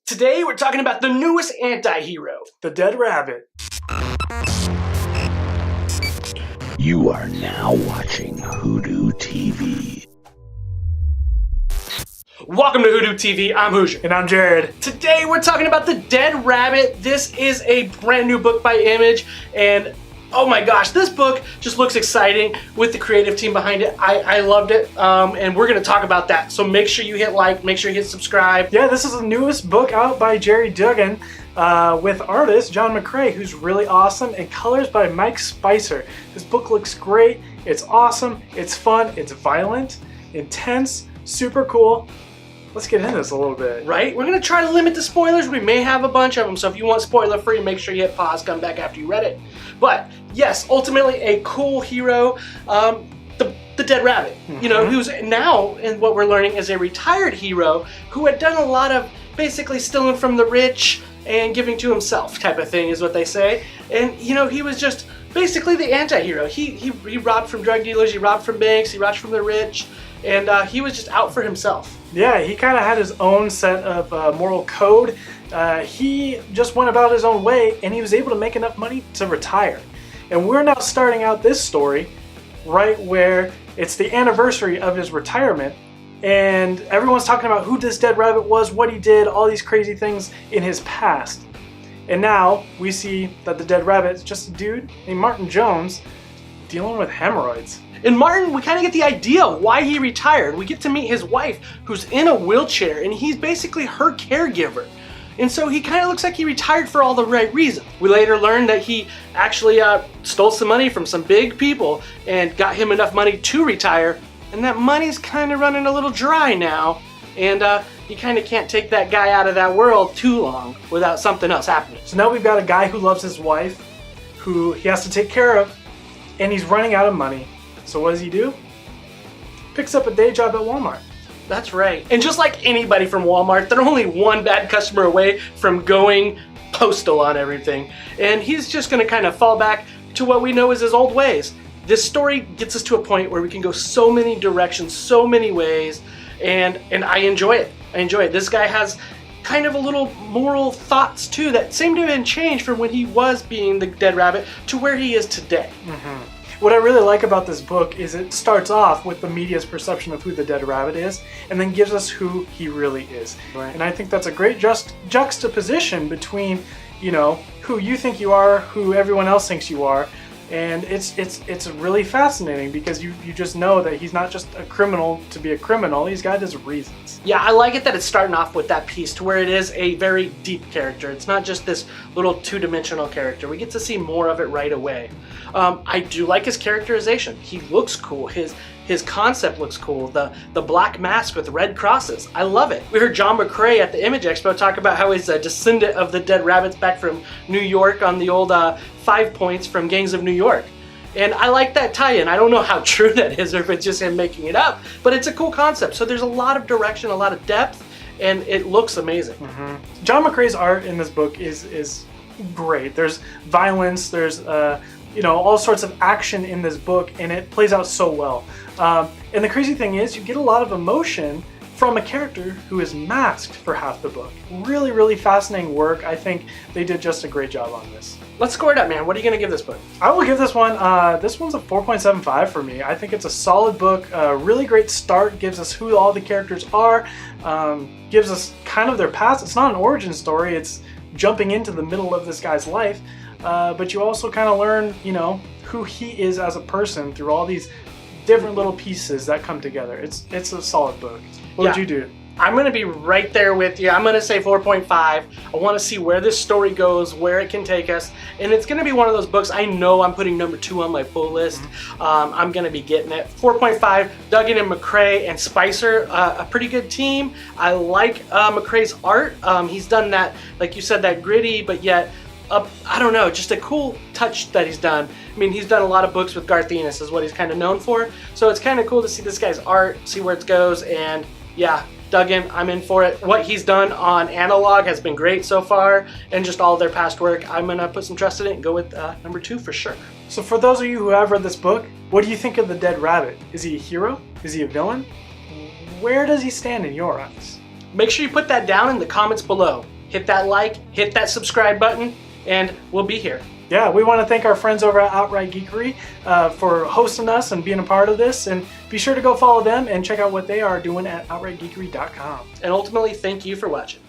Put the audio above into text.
Today we're talking about the newest anti-hero, the Dead Rabbit. You are now watching WhoDooTV. Welcome to WhoDooTV, I'm Hoosier. And I'm Jared. Today we're talking about the Dead Rabbit. This is a brand new book by Image, and oh my gosh, this book just looks exciting with the creative team behind it. I loved it, and we're going to talk about that. So make sure you hit like, make sure you hit subscribe. Yeah, this is the newest book out by Jerry Duggan with artist John McCrae, who's really awesome, and colors by Mike Spicer. This book looks great. It's awesome. It's fun. It's violent, intense, super cool. Let's get into this a little bit. Right? We're going to try to limit the spoilers. We may have a bunch of them, so if you want spoiler free, make sure you hit pause, come back after you read it. But yes, ultimately a cool hero, the Dead Rabbit. You know, who's now, in what we're learning, is a retired hero who had done a lot of basically stealing from the rich and giving to himself type of thing is what they say. And you know, he was just basically the anti-hero. He robbed from drug dealers, he robbed from banks, he robbed from the rich, and he was just out for himself. Yeah, he kind of had his own set of moral code. He just went about his own way, and he was able to make enough money to retire. And we're now starting out this story right where it's the anniversary of his retirement, and everyone's talking about who this Dead Rabbit was, what he did, all these crazy things in his past. And now we see that the Dead Rabbit is just a dude named Martin Jones dealing with hemorrhoids. And Martin, we kind of get the idea why he retired. We get to meet his wife, who's in a wheelchair, and he's basically her caregiver. And so he kind of looks like he retired for all the right reasons. We later learned that he actually stole some money from some big people and got him enough money to retire, and that money's kind of running a little dry now. And you kind of can't take that guy out of that world too long without something else happening. So now we've got a guy who loves his wife, who he has to take care of, and he's running out of money. So what does he do? Picks up a day job at Walmart. That's right. And just like anybody from Walmart, they're only one bad customer away from going postal on everything. And he's just going to kind of fall back to what we know as his old ways. This story gets us to a point where we can go so many directions, so many ways, and I enjoy it. I enjoy it. This guy has kind of a little moral thoughts too that seem to have been changed from when he was being the Dead Rabbit to where he is today. What I really like about this book is it starts off with the media's perception of who the Dead Rabbit is, and then gives us who he really is. Right. And I think that's a great juxtaposition between, you know, who you think you are, who everyone else thinks you are. And it's really fascinating because you just know that he's not just a criminal to be a criminal, he's got his reasons. Yeah, I like it that it's starting off with that piece to where it is a very deep character. It's not just this little two-dimensional character. We get to see more of it right away. I do like his characterization. He looks cool. His concept looks cool. The black mask with red crosses. I love it. We heard John McCrae at the Image Expo talk about how he's a descendant of the Dead Rabbits back from New York on the old 5 Points from Gangs of New York. And I like that tie-in. I don't know how true that is or if it's just him making it up, but it's a cool concept. So there's a lot of direction, a lot of depth, and it looks amazing. John McCrae's art in this book is great. There's violence, there's you know, all sorts of action in this book, and it plays out so well. And the crazy thing is, you get a lot of emotion from a character who is masked for half the book. Really, really fascinating work. I think they did just a great job on this. Let's score it up, man. What are you going to give this book? I will give this one a 4.75 for me. I think it's a solid book, a really great start, gives us who all the characters are, gives us kind of their past. It's not an origin story, it's jumping into the middle of this guy's life, but you also kind of learn, you know, who he is as a person through all these different little pieces that come together. It's a solid book. What would you do? I'm going to be right there with you. I'm going to say 4.5. I want to see where this story goes, where it can take us. And it's going to be one of those books I know I'm putting number 2 on my pull list. I'm going to be getting it. 4.5, Duggan and McCrae and Spicer, a pretty good team. I like McCrae's art. He's done that, like you said, that gritty, but yet, I don't know, just a cool touch that he's done. I mean, he's done a lot of books with Garth Ennis is what he's kind of known for. So it's kind of cool to see this guy's art, see where it goes, and yeah, Duggan, I'm in for it. What he's done on Analog has been great so far, and just all of their past work. I'm gonna put some trust in it and go with number 2 for sure. So for those of you who have read this book, what do you think of the Dead Rabbit? Is he a hero? Is he a villain? Where does he stand in your eyes? Make sure you put that down in the comments below. hit that like, hit that subscribe button, and we'll be here. Yeah, we want to thank our friends over at Outright Geekery for hosting us and being a part of this. And be sure to go follow them and check out what they are doing at outrightgeekery.com. And ultimately, thank you for watching.